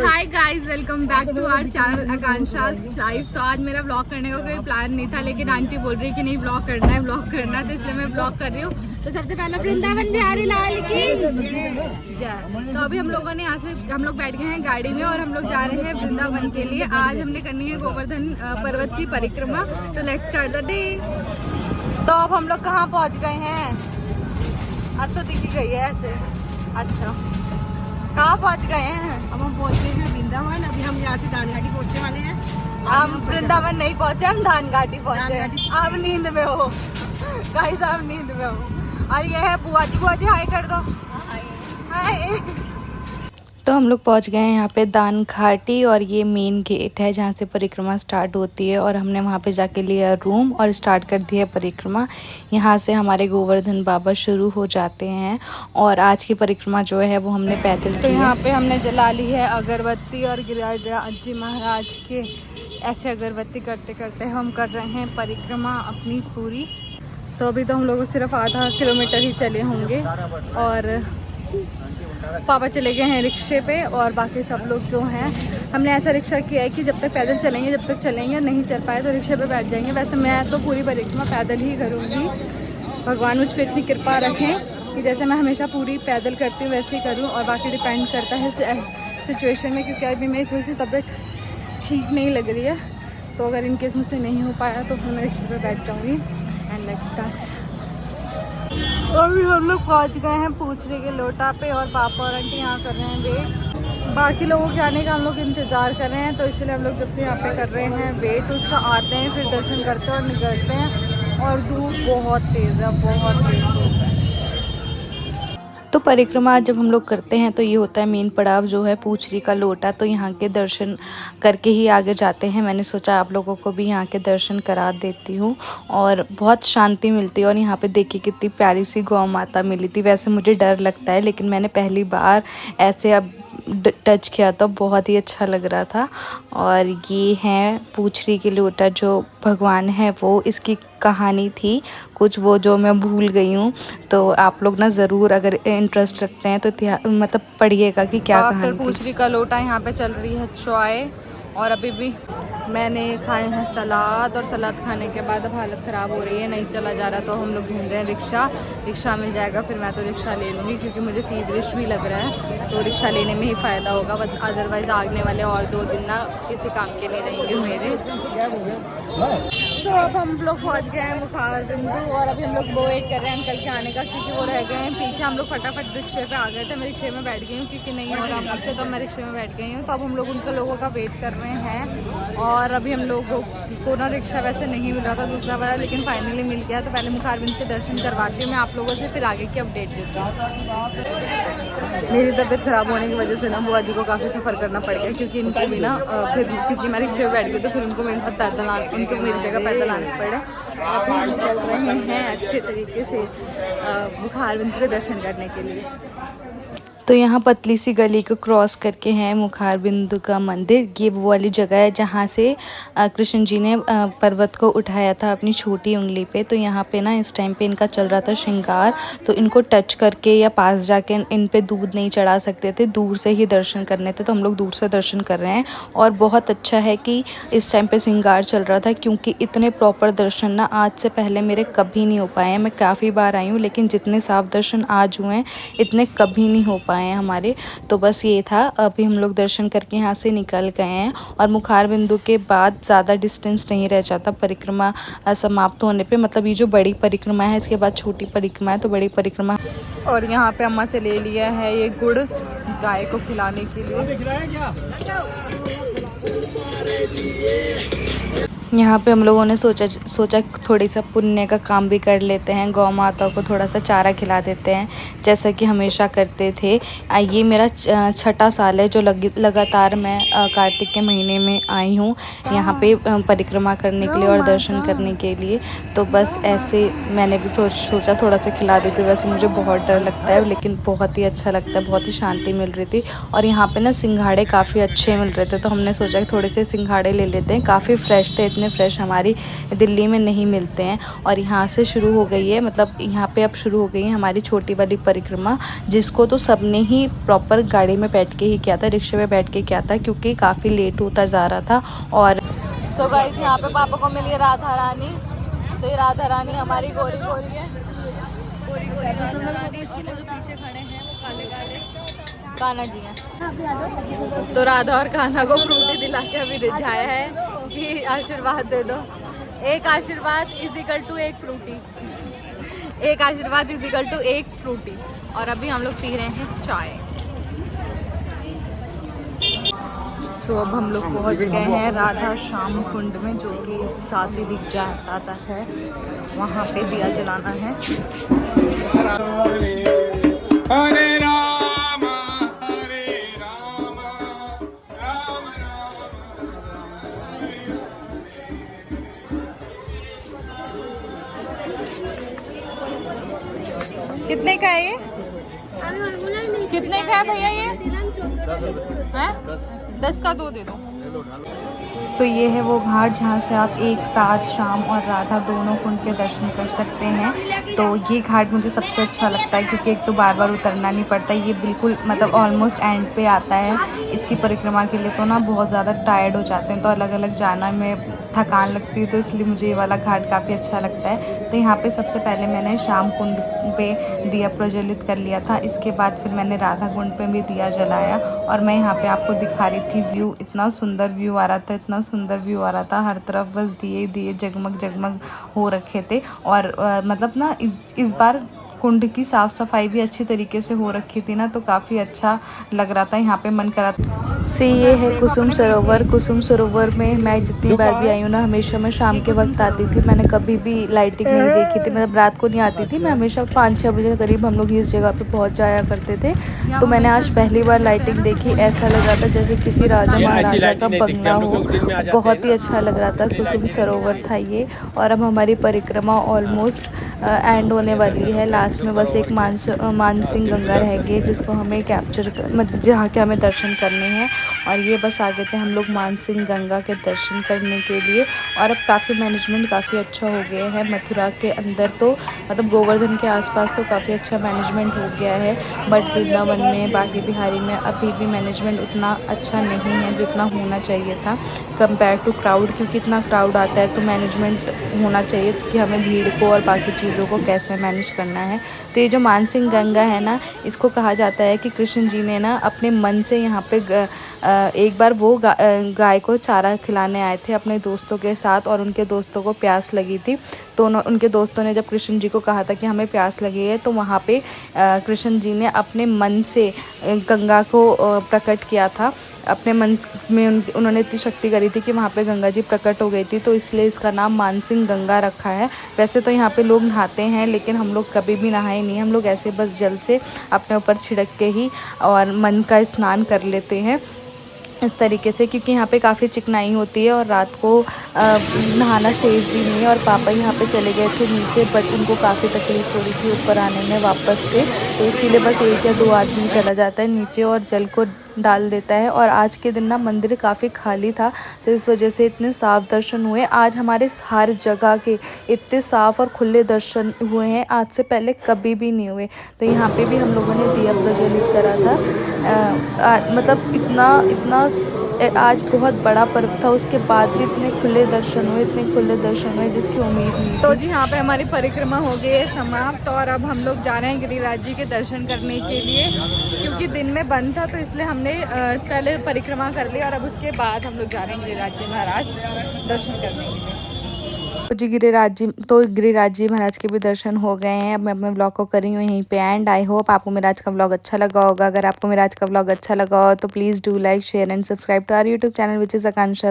Hi guys, welcome back to our channel Akanksha's life. तो आज मेरा ब्लॉग करने का कोई प्लान नहीं था, लेकिन आंटी बोल रही कि नहीं ब्लॉग करना है तो इसलिए मैं ब्लॉग कर रही हूँ। तो सबसे पहले वृंदावन बिहारी लाल की जय। तो अभी हम लोगों ने यहाँ से हम लोग बैठ गए हैं गाड़ी में और हम लोग जा रहे हैं वृंदावन के लिए। आज हमने करनी है गोवर्धन पर्वत की परिक्रमा। तो लेट्स स्टार्ट द डे। तो अब हम लोग कहाँ पहुँच गए हैं? अब तो दिख गई है ऐसे। अच्छा, कहाँ पहुँच गए हैं? अब हम पहुँच गए हैं वृंदावन। अभी हम यहाँ से दानघाटी पहुँचने वाले हैं। हम वृंदावन नहीं पहुँचे, हम धानघाटी पहुँचे। आप नींद में हो गाइस, आप नींद में हो। और ये है बुआ जी हाय कर दो। हाय। तो हम लोग पहुंच गए हैं यहाँ पे दानघाटी और ये मेन गेट है जहाँ से परिक्रमा स्टार्ट होती है। और हमने वहाँ पे जाके लिया रूम और स्टार्ट कर दिया परिक्रमा। यहाँ से हमारे गोवर्धन बाबा शुरू हो जाते हैं और आज की परिक्रमा जो है वो हमने पैदल की। तो यहाँ पे हमने जला ली है अगरबत्ती और गिरिराज जी महाराज के ऐसे अगरबत्ती करते करते हम कर रहे हैं परिक्रमा अपनी पूरी। तो अभी तो हम लोग सिर्फ आधा किलोमीटर ही चले होंगे और पापा चले गए हैं रिक्शे पे और बाकी सब लोग जो हैं, हमने ऐसा रिक्शा किया है कि जब तक पैदल चलेंगे नहीं चल पाए तो रिक्शे पे बैठ जाएंगे। वैसे मैं तो पूरी परिक्रमा पैदल ही करूँगी। भगवान मुझ पर इतनी कृपा रखें कि जैसे मैं हमेशा पूरी पैदल करती हूँ वैसे ही करूँ। और बाकी डिपेंड करता है सिचुएशन में, क्योंकि अभी मेरी थोड़ी सी तबीयत ठीक नहीं लग रही है। तो अगर इनकेस मुझसे नहीं हो पाया तो फिर मैं रिक्शे पर बैठ जाऊँगी। And let's start. अभी हम लोग पहुंच गए हैं पूछरी के लोटा पे और पापा और आंटी यहाँ कर रहे हैं वेट। बाकी लोगों के आने का हम लोग इंतज़ार कर रहे हैं। तो इसलिए हम लोग जब से यहाँ पे कर रहे हैं वेट, उसका आते हैं फिर दर्शन करते हैं और निकलते हैं। और धूप बहुत तेज़ है, बहुत तेज़ धूप है। तो परिक्रमा जब हम लोग करते हैं तो ये होता है मेन पड़ाव जो है पूछरी का लोटा। तो यहाँ के दर्शन करके ही आगे जाते हैं। मैंने सोचा आप लोगों को भी यहाँ के दर्शन करा देती हूँ और बहुत शांति मिलती है। और यहाँ पे देखिए कितनी प्यारी सी गौ माता मिली थी। वैसे मुझे डर लगता है लेकिन मैंने पहली बार ऐसे अब टच किया तो बहुत ही अच्छा लग रहा था। और ये है पूछरी के लोटा जो भगवान है वो, इसकी कहानी थी कुछ वो जो मैं भूल गई हूँ। तो आप लोग ना ज़रूर अगर इंटरेस्ट रखते हैं तो मतलब पढ़िएगा कि क्या कहानी थी। पूछरी का लोटा यहाँ पे चल रही है चाय। और अभी भी मैंने खाए हैं सलाद और सलाद खाने के बाद अब हालत ख़राब हो रही है, नहीं चला जा रहा। तो हम लोग ढूंढ रहे हैं रिक्शा मिल जाएगा फिर मैं तो रिक्शा ले लूँगी, क्योंकि मुझे फीवरिश भी लग रहा है। तो रिक्शा लेने में ही फ़ायदा होगा, बट अदरवाइज़ आगने वाले और 2 दिन ना किसी काम के नहीं रहेंगे मेरे। तो अब हम लोग पहुँच गए हैं मुखार बिंदु और अभी हम लोग वेट कर रहे हैं अंकल के आने का, क्योंकि वो रह गए हैं पीछे। हम लोग फटाफट रिक्शे पे आ गए थे। मैं रिक्शे में बैठ गई हूँ क्योंकि नहीं हो रहा मुझसे, तो मैं रिक्शे में बैठ गई हूँ। तो अब हम लोग उनके लोगों का वेट कर रहे हैं। और अभी हम लोगों को ना रिक्शा वैसे नहीं मिल रहा था दूसरा वाला, लेकिन फाइनली मिल गया। तो पहले मुखार बिंदु के दर्शन करवाती हूँ मैं आप लोगों से, फिर आगे की अपडेट देती हूँ। मेरी तबीयत ख़राब होने की वजह से ना बुआ जी को काफ़ी सफ़र करना पड़ गया, क्योंकि इनको भी ना क्योंकि मैं रिक्शे में बैठ गई तो फिर उनको मेरे साथ मेरी जगह पैदल आने पड़े। अब हम चल रहे हैं अच्छे तरीके से मुखार बिंदु के दर्शन करने के लिए। तो यहाँ पतली सी गली को क्रॉस करके है मुखार बिंदु का मंदिर। ये वो वाली जगह है जहाँ से कृष्ण जी ने पर्वत को उठाया था अपनी छोटी उंगली पे। तो यहाँ पे ना इस टाइम पे इनका चल रहा था श्रृंगार। तो इनको टच करके या पास जाके इन पे दूध नहीं चढ़ा सकते थे, दूर से ही दर्शन करने थे। तो हम लोग दूर से दर्शन कर रहे हैं। और बहुत अच्छा है कि इस टाइम पे श्रृंगार चल रहा था, क्योंकि इतने प्रॉपर दर्शन ना आज से पहले मेरे कभी नहीं हो पाए हैं। मैं काफ़ी बार आई हूँ लेकिन जितने साफ दर्शन आज हुए हैं इतने कभी नहीं हो पाए हैं हमारे। तो बस ये था, अभी हम लोग दर्शन करके यहाँ से निकल गए हैं। और मुखार बिंदु के बाद ज़्यादा डिस्टेंस नहीं रह जाता परिक्रमा समाप्त होने पे। मतलब ये जो बड़ी परिक्रमा है इसके बाद छोटी परिक्रमा है, तो बड़ी परिक्रमा। और यहाँ पे अम्मा से ले लिया है ये गुड़ गाय को खिलाने के लिए। यहाँ पे हम लोगों ने सोचा थोड़ी सा पुण्य का काम भी कर लेते हैं, गौ माता को थोड़ा सा चारा खिला देते हैं जैसा कि हमेशा करते थे। ये मेरा छठा साल है जो लगातार मैं कार्तिक के महीने में आई हूँ यहाँ पे परिक्रमा करने के लिए और दर्शन करने के लिए। तो बस ऐसे मैंने भी सोचा थोड़ा सा खिला देती। वैसे मुझे बहुत डर लगता है लेकिन बहुत ही अच्छा लगता है, बहुत ही शांति मिल रही थी। और यहाँ पे ना सिंघाड़े काफ़ी अच्छे मिल रहे थे तो हमने सोचा कि थोड़े से सिंघाड़े ले लेते हैं। काफ़ी फ्रेश थे, इतने फ्रेश हमारी दिल्ली में नहीं मिलते हैं। और यहाँ से शुरू हो गई है, मतलब यहाँ पे अब शुरू हो गई है हमारी छोटी वाली परिक्रमा, जिसको तो सबने ही प्रॉपर गाड़ी में बैठ के ही किया था, रिक्शे में बैठ के किया था क्योंकि काफ़ी लेट होता जा रहा था। और तो गाइस यहाँ पे पापा को मिली राधा रानी। तो ये राधा रानी हमारी गोरी गोरी है, गोरी गोरी राधा रानी। और जो पीछे खड़े हैं वो काले काले कान्हा जी हैं। तो राधा और कान्हा को फ्रूटी दिला के अभी रिझाया है कि आशीर्वाद दे दो। एक आशीर्वाद इजिकल टू एक फ्रूटी, एक आशीर्वाद इजिकल टू एक फ्रूटी। और अभी हम लोग पी रहे हैं चाय। सो अब हम लोग पहुंच गए हैं राधा श्याम कुंड में, जो कि साथ ही दिख जाता है। वहाँ पे दिया जलाना है। हरे राम हरे राम राम राम कितने का है ये? कितने का है भैया ये? हैं? 10 का 2 दे दो। तो ये है वो घाट जहाँ से आप एक साथ श्याम और राधा दोनों कुंड के दर्शन कर सकते हैं। तो ये घाट मुझे सबसे अच्छा लगता है क्योंकि एक तो बार बार उतरना नहीं पड़ता, ये बिल्कुल मतलब ऑलमोस्ट एंड पे आता है। इसकी परिक्रमा के लिए तो ना बहुत ज़्यादा टायर्ड हो जाते हैं, तो अलग अलग जाना में थकान लगती है, तो इसलिए मुझे ये वाला घाट काफ़ी अच्छा लगता है। तो यहाँ पे सबसे पहले मैंने श्याम कुंड पे दिया प्रज्वलित कर लिया था, इसके बाद फिर मैंने राधा कुंड पे भी दिया जलाया। और मैं यहाँ पे आपको दिखा रही थी व्यू, इतना सुंदर व्यू आ रहा था, इतना सुंदर व्यू आ रहा था। हर तरफ बस दिए दिए जगमग जगमग हो रखे थे। और मतलब ना इस बार कुंड की साफ़ सफाई भी अच्छी तरीके से हो रखी थी ना, तो काफ़ी अच्छा लग रहा था। यहाँ पे मन करा ये है कुसुम सरोवर। कुसुम सरोवर में मैं जितनी बार भी आई हूँ ना, हमेशा मैं शाम के वक्त आती थी। मैंने कभी भी लाइटिंग नहीं देखी थी, मतलब रात को नहीं आती थी मैं, हमेशा 5-6 बजे के करीब हम लोग इस जगह पे पहुँच जाया करते थे। तो मैंने आज पहली बार लाइटिंग देखी, ऐसा लग रहा था जैसे किसी राजा महाराजा का बंगला हो। बहुत ही अच्छा लग रहा था, कुसुम सरोवर था ये। और अब हमारी परिक्रमा ऑलमोस्ट एंड होने वाली है। लास्ट में बस एक मानसिंह गंगा रह गई जिसको हमें कैप्चर मतलब जहाँ के हमें दर्शन करने हैं। और ये बस आ गए थे हम लोग मानसिंह गंगा के दर्शन करने के लिए। और अब काफ़ी मैनेजमेंट काफ़ी अच्छा हो गया है मथुरा के अंदर, तो मतलब गोवर्धन के आसपास तो काफ़ी अच्छा मैनेजमेंट हो गया है। बट वृंदावन में, बाकी बिहारी में अभी भी मैनेजमेंट उतना अच्छा नहीं है जितना होना चाहिए था कंपेयर टू क्राउड, क्योंकि इतना क्राउड आता है तो मैनेजमेंट होना चाहिए कि हमें भीड़ को और बाकी चीज़ों को कैसे मैनेज करना है। तो ये जो मानसिंह गंगा है ना, इसको कहा जाता है कि कृष्ण जी ने ना अपने मन से यहाँ पे एक बार वो गाय को चारा खिलाने आए थे अपने दोस्तों के साथ, और उनके दोस्तों को प्यास लगी थी। तो उनके दोस्तों ने जब कृष्ण जी को कहा था कि हमें प्यास लगी है, तो वहाँ पे कृष्ण जी ने अपने मन से गंगा को प्रकट किया था। अपने मन में उन्होंने इतनी शक्ति करी थी कि वहाँ पे गंगा जी प्रकट हो गई थी, तो इसलिए इसका नाम मानसिंह गंगा रखा है। वैसे तो यहाँ पे लोग नहाते हैं, लेकिन हम लोग कभी भी नहाए नहीं, हम लोग ऐसे बस जल से अपने ऊपर छिड़क के ही और मन का स्नान कर लेते हैं इस तरीके से, क्योंकि यहाँ पे काफ़ी चिकनाई होती है और रात को नहाना सेफ भी नहीं है। और पापा यहाँ पे चले गए थे नीचे, बट उनको काफ़ी तकलीफ़ हो रही थी ऊपर आने में वापस से, तो इसीलिए बस 1 या 2 आदमी चला जाता है नीचे और जल को डाल देता है। और आज के दिन ना मंदिर काफ़ी खाली था, तो इस वजह से इतने साफ़ दर्शन हुए। आज हमारे हर जगह के इतने साफ़ और खुले दर्शन हुए हैं, आज से पहले कभी भी नहीं हुए। तो यहाँ पे भी हम लोगों ने दिया प्रज्वलित करा था। मतलब इतना आज बहुत बड़ा पर्व था, उसके बाद भी इतने खुले दर्शन हुए जिसकी उम्मीद नहीं थी। तो जी यहाँ पे हमारी परिक्रमा हो गई है समाप्त, और अब हम लोग जा रहे हैं गिरिराज जी के दर्शन करने के लिए, क्योंकि दिन में बंद था तो इसलिए हमने पहले परिक्रमा कर ली और अब उसके बाद हम लोग जा रहे हैं गिरिराज जी महाराज दर्शन करने के लिए। गिरिराज जी महाराज के भी दर्शन हो गए हैं। अब मैं अपने ब्लॉग को कर रही हूँ यहीं पे एंड। आई होप आपको मेरा आज का ब्लॉग अच्छा लगा होगा। अगर आपको मेरा आज का ब्लॉग अच्छा लगा हो तो please do like, share and subscribe to our YouTube channel which is Akanksha.